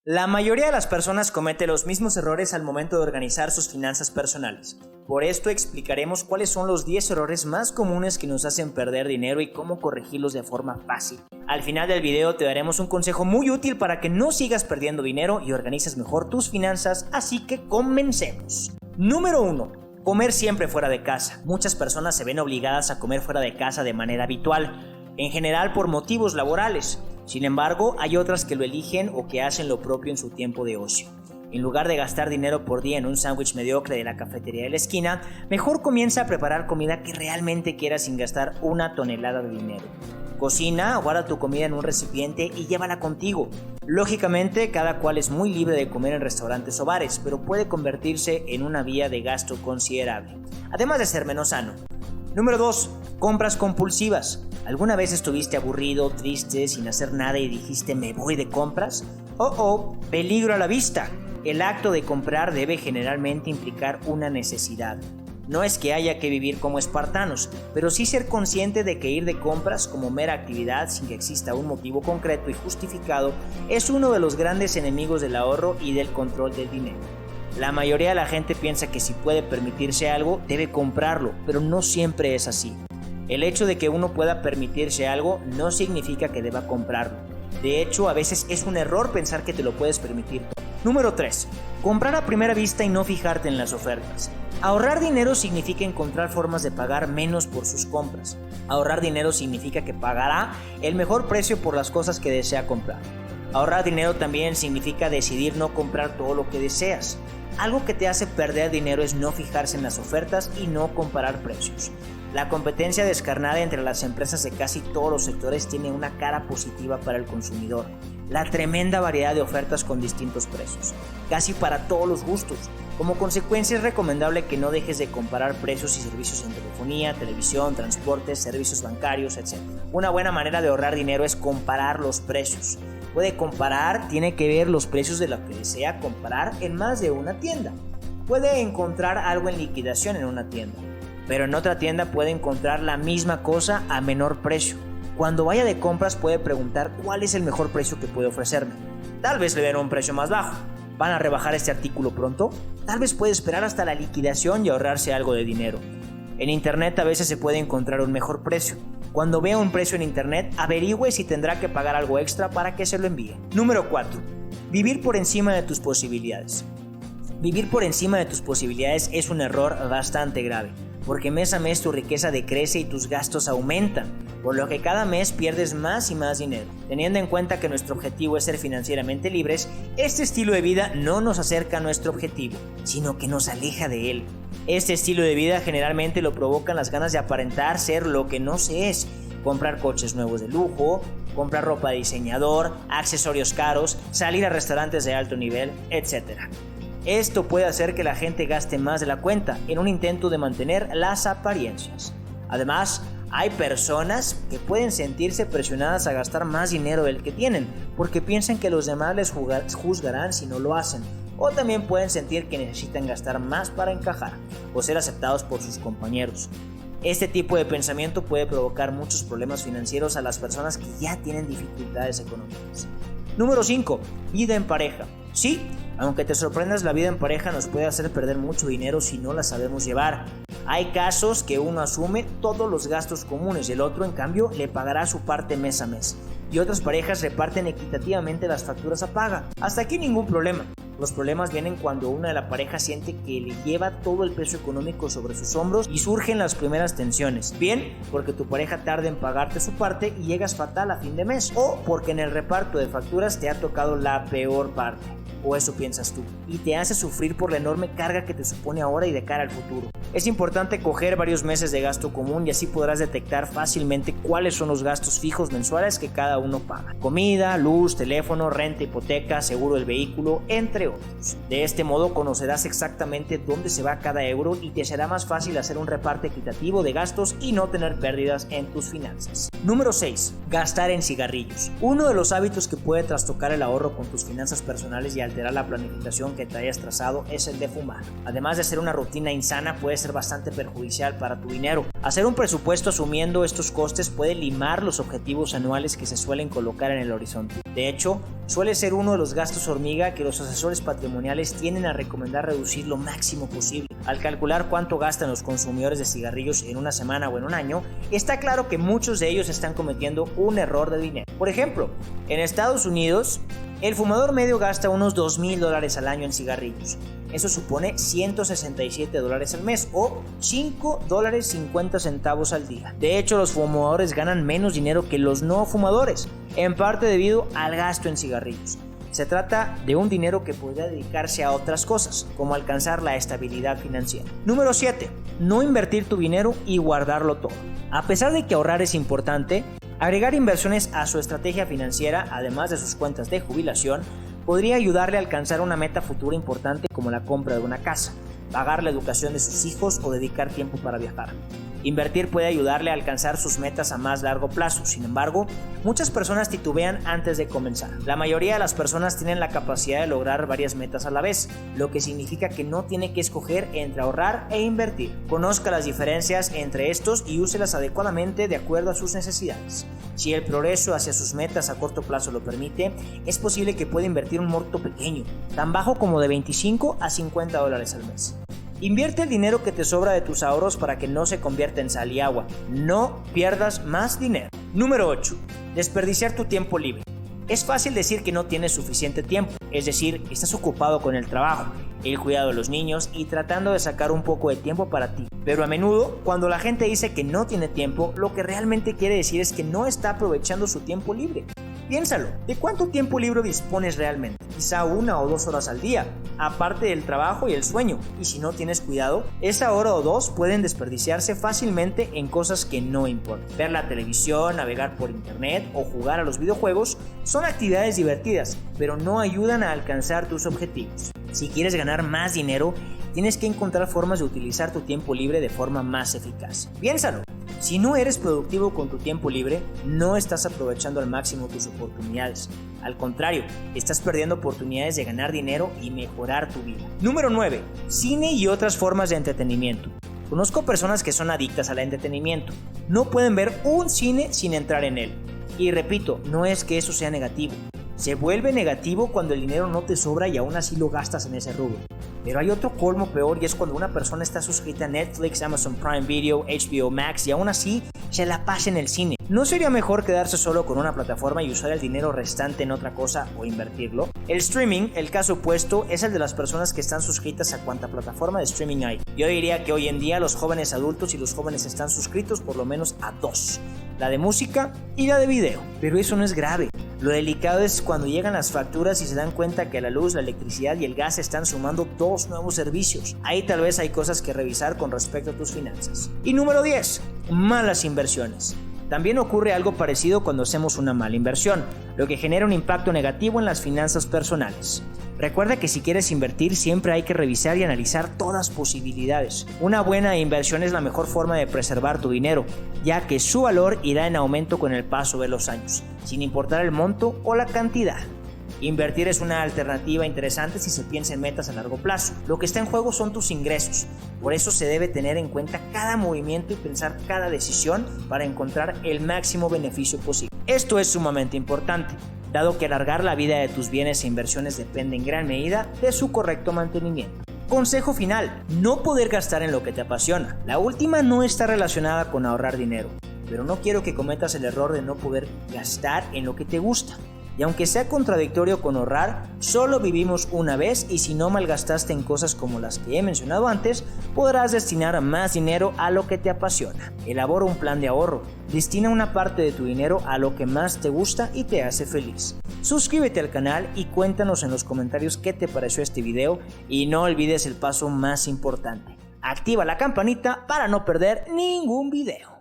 La mayoría de las personas comete los mismos errores al momento de organizar sus finanzas personales. Por esto explicaremos cuáles son los 10 errores más comunes que nos hacen perder dinero y cómo corregirlos de forma fácil. Al final del video te daremos un consejo muy útil para que no sigas perdiendo dinero y organices mejor tus finanzas, así que comencemos. Número 1. Comer siempre fuera de casa. Muchas personas se ven obligadas a comer fuera de casa de manera habitual, en general por motivos laborales. Sin embargo, hay otras que lo eligen o que hacen lo propio en su tiempo de ocio. En lugar de gastar dinero por día en un sándwich mediocre de la cafetería de la esquina, mejor comienza a preparar comida que realmente quieras sin gastar una tonelada de dinero. Cocina, guarda tu comida en un recipiente y llévala contigo. Lógicamente, cada cual es muy libre de comer en restaurantes o bares, pero puede convertirse en una vía de gasto considerable, además de ser menos sano. Número 2. Compras compulsivas. ¿Alguna vez estuviste aburrido, triste, sin hacer nada y dijiste "me voy de compras"? Peligro a la vista. El acto de comprar debe generalmente implicar una necesidad. No es que haya que vivir como espartanos, pero sí ser consciente de que ir de compras como mera actividad sin que exista un motivo concreto y justificado es uno de los grandes enemigos del ahorro y del control del dinero. La mayoría de la gente piensa que si puede permitirse algo, debe comprarlo, pero no siempre es así. El hecho de que uno pueda permitirse algo no significa que deba comprarlo. De hecho, a veces es un error pensar que te lo puedes permitir. Número 3. Comprar a primera vista y no fijarte en las ofertas. Ahorrar dinero significa encontrar formas de pagar menos por sus compras. Ahorrar dinero significa que pagará el mejor precio por las cosas que desea comprar. Ahorrar dinero también significa decidir no comprar todo lo que deseas. Algo que te hace perder dinero es no fijarse en las ofertas y no comparar precios. La competencia descarnada entre las empresas de casi todos los sectores tiene una cara positiva para el consumidor. La tremenda variedad de ofertas con distintos precios, casi para todos los gustos. Como consecuencia es recomendable que no dejes de comparar precios y servicios en telefonía, televisión, transportes, servicios bancarios, etc. Una buena manera de ahorrar dinero es comparar los precios. Tiene que ver los precios de lo que desea comprar en más de una tienda. Puede encontrar algo en liquidación en una tienda, pero en otra tienda puede encontrar la misma cosa a menor precio. Cuando vaya de compras puede preguntar cuál es el mejor precio que puede ofrecerme. Tal vez le den un precio más bajo. ¿Van a rebajar este artículo pronto? Tal vez puede esperar hasta la liquidación y ahorrarse algo de dinero. En internet a veces se puede encontrar un mejor precio. Cuando vea un precio en internet, averigüe si tendrá que pagar algo extra para que se lo envíe. Número 4. Vivir por encima de tus posibilidades. Vivir por encima de tus posibilidades es un error bastante grave, porque mes a mes tu riqueza decrece y tus gastos aumentan, por lo que cada mes pierdes más y más dinero. Teniendo en cuenta que nuestro objetivo es ser financieramente libres, este estilo de vida no nos acerca a nuestro objetivo, sino que nos aleja de él. Este estilo de vida generalmente lo provocan las ganas de aparentar ser lo que no se es. Comprar coches nuevos de lujo, comprar ropa de diseñador, accesorios caros, salir a restaurantes de alto nivel, etc. Esto puede hacer que la gente gaste más de la cuenta en un intento de mantener las apariencias. Además, hay personas que pueden sentirse presionadas a gastar más dinero del que tienen porque piensan que los demás les juzgarán si no lo hacen. O también pueden sentir que necesitan gastar más para encajar o ser aceptados por sus compañeros. Este tipo de pensamiento puede provocar muchos problemas financieros a las personas que ya tienen dificultades económicas. Número 5. Vida en pareja. Sí, aunque te sorprendas, la vida en pareja nos puede hacer perder mucho dinero si no la sabemos llevar. Hay casos que uno asume todos los gastos comunes y el otro, en cambio, le pagará su parte mes a mes. Y otras parejas reparten equitativamente las facturas a paga. Hasta aquí ningún problema. Los problemas vienen cuando una de la pareja siente que le lleva todo el peso económico sobre sus hombros y surgen las primeras tensiones. Bien, porque tu pareja tarda en pagarte su parte y llegas fatal a fin de mes. O porque en el reparto de facturas te ha tocado la peor parte. O eso piensas tú. Y te hace sufrir por la enorme carga que te supone ahora y de cara al futuro. Es importante coger varios meses de gasto común y así podrás detectar fácilmente cuáles son los gastos fijos mensuales que cada uno paga. Comida, luz, teléfono, renta, hipoteca, seguro del vehículo, entre otros. De este modo conocerás exactamente dónde se va cada euro y te será más fácil hacer un reparto equitativo de gastos y no tener pérdidas en tus finanzas. Número 6. Gastar en cigarrillos. Uno de los hábitos que puede trastocar el ahorro con tus finanzas personales y al alterar la planificación que te hayas trazado es el de fumar. Además de ser una rutina insana, puede ser bastante perjudicial para tu dinero. Hacer un presupuesto asumiendo estos costes puede limar los objetivos anuales que se suelen colocar en el horizonte. De hecho, suele ser uno de los gastos hormiga que los asesores patrimoniales tienden a recomendar reducir lo máximo posible. Al calcular cuánto gastan los consumidores de cigarrillos en una semana o en un año, está claro que muchos de ellos están cometiendo un error de dinero. Por ejemplo, en Estados Unidos, el fumador medio gasta unos $2,000 al año en cigarrillos. Eso supone $167 al mes o $5.50 al día. De hecho, los fumadores ganan menos dinero que los no fumadores, en parte debido al gasto en cigarrillos. Se trata de un dinero que podría dedicarse a otras cosas, como alcanzar la estabilidad financiera. Número 7. No invertir tu dinero y guardarlo todo. A pesar de que ahorrar es importante, agregar inversiones a su estrategia financiera, además de sus cuentas de jubilación, podría ayudarle a alcanzar una meta futura importante como la compra de una casa, pagar la educación de sus hijos o dedicar tiempo para viajar. Invertir puede ayudarle a alcanzar sus metas a más largo plazo. Sin embargo, muchas personas titubean antes de comenzar. La mayoría de las personas tienen la capacidad de lograr varias metas a la vez, lo que significa que no tiene que escoger entre ahorrar e invertir. Conozca las diferencias entre estos y úselas adecuadamente de acuerdo a sus necesidades. Si el progreso hacia sus metas a corto plazo lo permite, es posible que pueda invertir un monto pequeño, tan bajo como de $25 a $50 al mes. Invierte el dinero que te sobra de tus ahorros para que no se convierta en sal y agua. No pierdas más dinero. Número 8. Desperdiciar tu tiempo libre. Es fácil decir que no tienes suficiente tiempo, es decir, estás ocupado con el trabajo, el cuidado de los niños y tratando de sacar un poco de tiempo para ti. Pero a menudo, cuando la gente dice que no tiene tiempo, lo que realmente quiere decir es que no está aprovechando su tiempo libre. Piénsalo, ¿de cuánto tiempo libre dispones realmente? Quizá 1 o 2 horas al día, aparte del trabajo y el sueño. Y si no tienes cuidado, esa hora o 2 pueden desperdiciarse fácilmente en cosas que no importan. Ver la televisión, navegar por internet o jugar a los videojuegos son actividades divertidas, pero no ayudan a alcanzar tus objetivos. Si quieres ganar más dinero, tienes que encontrar formas de utilizar tu tiempo libre de forma más eficaz. Piénsalo. Si no eres productivo con tu tiempo libre, no estás aprovechando al máximo tus oportunidades. Al contrario, estás perdiendo oportunidades de ganar dinero y mejorar tu vida. Número 9. Cine y otras formas de entretenimiento. Conozco personas que son adictas al entretenimiento. No pueden ver un cine sin entrar en él. Y repito, no es que eso sea negativo. Se vuelve negativo cuando el dinero no te sobra y aún así lo gastas en ese rubro. Pero hay otro colmo peor y es cuando una persona está suscrita a Netflix, Amazon Prime Video, HBO Max y aún así se la pasa en el cine. ¿No sería mejor quedarse solo con una plataforma y usar el dinero restante en otra cosa o invertirlo? El streaming, el caso opuesto, es el de las personas que están suscritas a cuanta plataforma de streaming hay. Yo diría que hoy en día los jóvenes adultos y los jóvenes están suscritos por lo menos a 2, la de música y la de video. Pero eso no es grave. Lo delicado es cuando llegan las facturas y se dan cuenta que la luz, la electricidad y el gas están sumando 2 nuevos servicios. Ahí tal vez hay cosas que revisar con respecto a tus finanzas. Y número 10. Malas inversiones. También ocurre algo parecido cuando hacemos una mala inversión, lo que genera un impacto negativo en las finanzas personales. Recuerda que si quieres invertir siempre hay que revisar y analizar todas posibilidades. Una buena inversión es la mejor forma de preservar tu dinero, ya que su valor irá en aumento con el paso de los años, sin importar el monto o la cantidad. Invertir es una alternativa interesante si se piensa en metas a largo plazo. Lo que está en juego son tus ingresos. Por eso se debe tener en cuenta cada movimiento y pensar cada decisión para encontrar el máximo beneficio posible. Esto es sumamente importante, dado que alargar la vida de tus bienes e inversiones depende en gran medida de su correcto mantenimiento. Consejo final: no poder gastar en lo que te apasiona. La última no está relacionada con ahorrar dinero, pero no quiero que cometas el error de no poder gastar en lo que te gusta. Y aunque sea contradictorio con ahorrar, solo vivimos una vez y si no malgastaste en cosas como las que he mencionado antes, podrás destinar más dinero a lo que te apasiona. Elabora un plan de ahorro. Destina una parte de tu dinero a lo que más te gusta y te hace feliz. Suscríbete al canal y cuéntanos en los comentarios qué te pareció este video y no olvides el paso más importante. Activa la campanita para no perder ningún video.